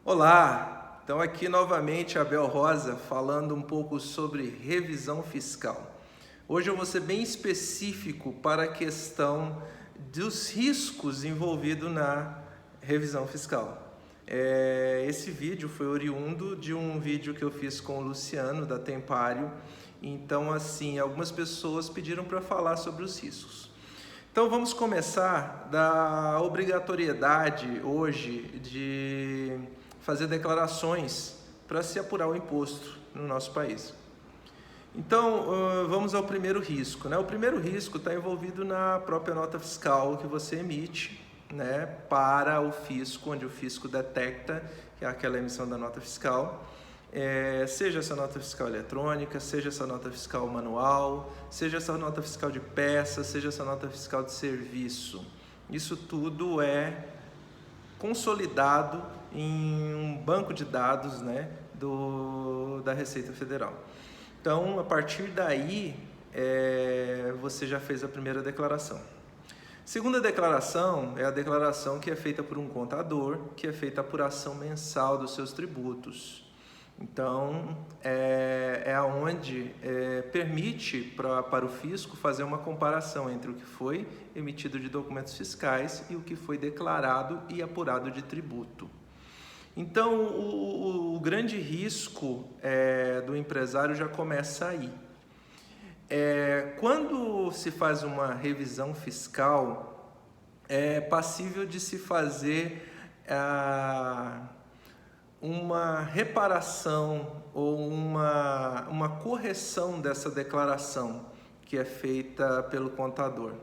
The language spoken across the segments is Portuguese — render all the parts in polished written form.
Olá, então aqui novamente Abel Rosa falando um pouco sobre revisão fiscal. Hoje eu vou ser bem específico para a questão dos riscos envolvidos na revisão fiscal. Esse vídeo foi oriundo de um vídeo que eu fiz com o Luciano da Tempário. Então, assim, algumas pessoas pediram para falar sobre os riscos. Então vamos começar da obrigatoriedade hoje de fazer declarações para se apurar o imposto no nosso país. Então vamos ao primeiro risco, né? O primeiro risco está envolvido na própria nota fiscal que você emite, né, para o fisco, onde o fisco detecta que é aquela emissão da nota fiscal. Seja essa nota fiscal eletrônica, seja essa nota fiscal manual, seja essa nota fiscal de peça, seja essa nota fiscal de serviço. Isso tudo é consolidado em um banco de dados, né, da Receita Federal. Então, a partir daí, você já fez a primeira declaração. Segunda declaração é a declaração que é feita por um contador, que é feita a apuração mensal dos seus tributos. Então, é onde permite para o fisco fazer uma comparação entre o que foi emitido de documentos fiscais e o que foi declarado e apurado de tributo. Então, o grande risco do empresário já começa aí. Quando se faz uma revisão fiscal, é passível de se fazer uma reparação ou uma correção dessa declaração que é feita pelo contador.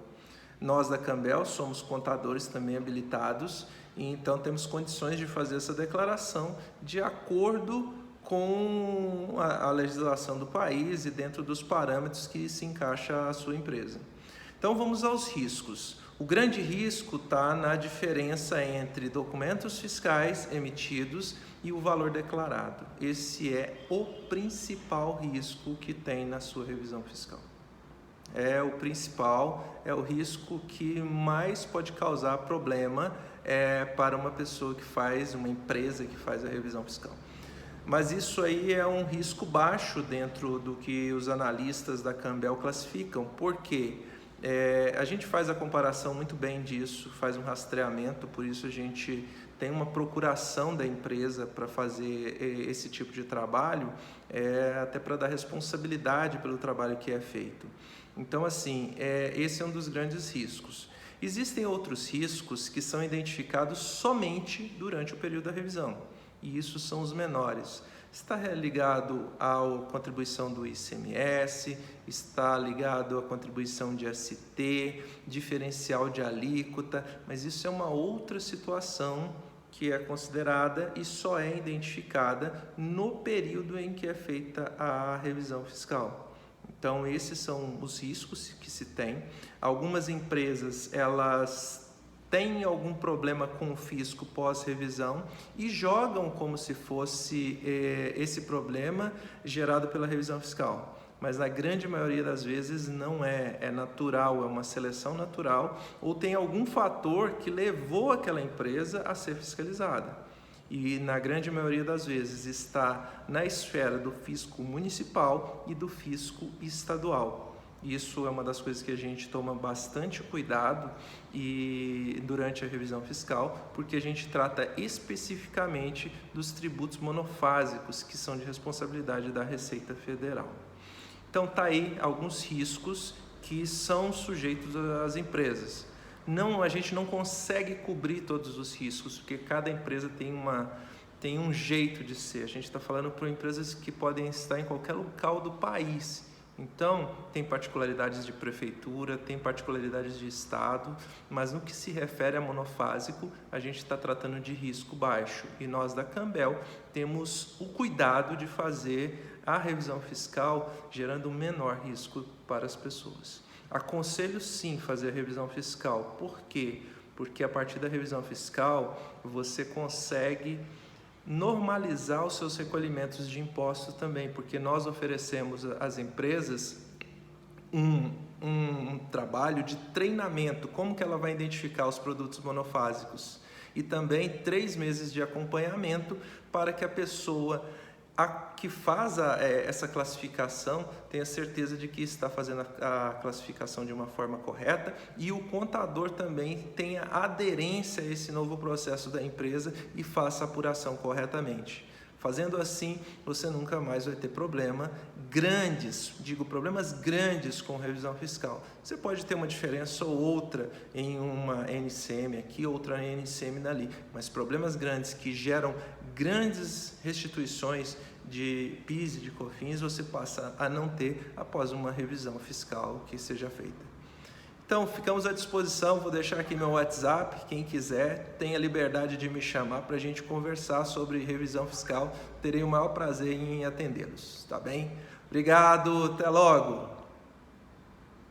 Nós da Cambel somos contadores também habilitados e então temos condições de fazer essa declaração de acordo com a legislação do país e dentro dos parâmetros que se encaixa a sua empresa. Então vamos aos riscos. O grande risco está na diferença entre documentos fiscais emitidos e o valor declarado. Esse é o principal risco que tem na sua revisão fiscal. É o principal, é o risco que mais pode causar problema para uma pessoa que faz, uma empresa que faz a revisão fiscal. Mas isso aí é um risco baixo dentro do que os analistas da Cambel classificam, porque a gente faz a comparação muito bem disso, faz um rastreamento, por isso a gente tem uma procuração da empresa para fazer esse tipo de trabalho, até para dar responsabilidade pelo trabalho que é feito. Então, assim, esse é um dos grandes riscos. Existem outros riscos que são identificados somente durante o período da revisão, e isso são os menores. Está ligado à contribuição do ICMS, está ligado à contribuição de ST, diferencial de alíquota, mas isso é uma outra situação que é considerada e só é identificada no período em que é feita a revisão fiscal. Então, esses são os riscos que se tem. Algumas empresas, elas têm algum problema com o fisco pós-revisão e jogam como se fosse esse problema gerado pela revisão fiscal. Mas na grande maioria das vezes não é natural, é uma seleção natural, ou tem algum fator que levou aquela empresa a ser fiscalizada. E na grande maioria das vezes está na esfera do fisco municipal e do fisco estadual. Isso é uma das coisas que a gente toma bastante cuidado durante a revisão fiscal, porque a gente trata especificamente dos tributos monofásicos, que são de responsabilidade da Receita Federal. Então tá aí alguns riscos que são sujeitos às empresas. A gente não consegue cobrir todos os riscos, porque cada empresa tem um jeito de ser. A gente está falando por empresas que podem estar em qualquer local do país. Então, tem particularidades de prefeitura, tem particularidades de estado, mas no que se refere a monofásico, a gente está tratando de risco baixo. E nós da Cambel temos o cuidado de fazer a revisão fiscal gerando um menor risco para as pessoas. Aconselho sim fazer a revisão fiscal. Por quê? Porque a partir da revisão fiscal você consegue normalizar os seus recolhimentos de impostos também, porque nós oferecemos às empresas um trabalho de treinamento, como que ela vai identificar os produtos monofásicos. E também 3 meses de acompanhamento para que a pessoa que faz essa classificação tenha certeza de que está fazendo a classificação de uma forma correta e o contador também tenha aderência a esse novo processo da empresa e faça a apuração corretamente. Fazendo assim, você nunca mais vai ter problemas grandes com revisão fiscal. Você pode ter uma diferença ou outra em uma NCM aqui, outra NCM dali, mas problemas grandes que geram grandes restituições de PIS e de COFINS, você passa a não ter após uma revisão fiscal que seja feita. Então, ficamos à disposição, vou deixar aqui meu WhatsApp, quem quiser, tenha liberdade de me chamar para a gente conversar sobre revisão fiscal, terei o maior prazer em atendê-los, tá bem? Obrigado, até logo!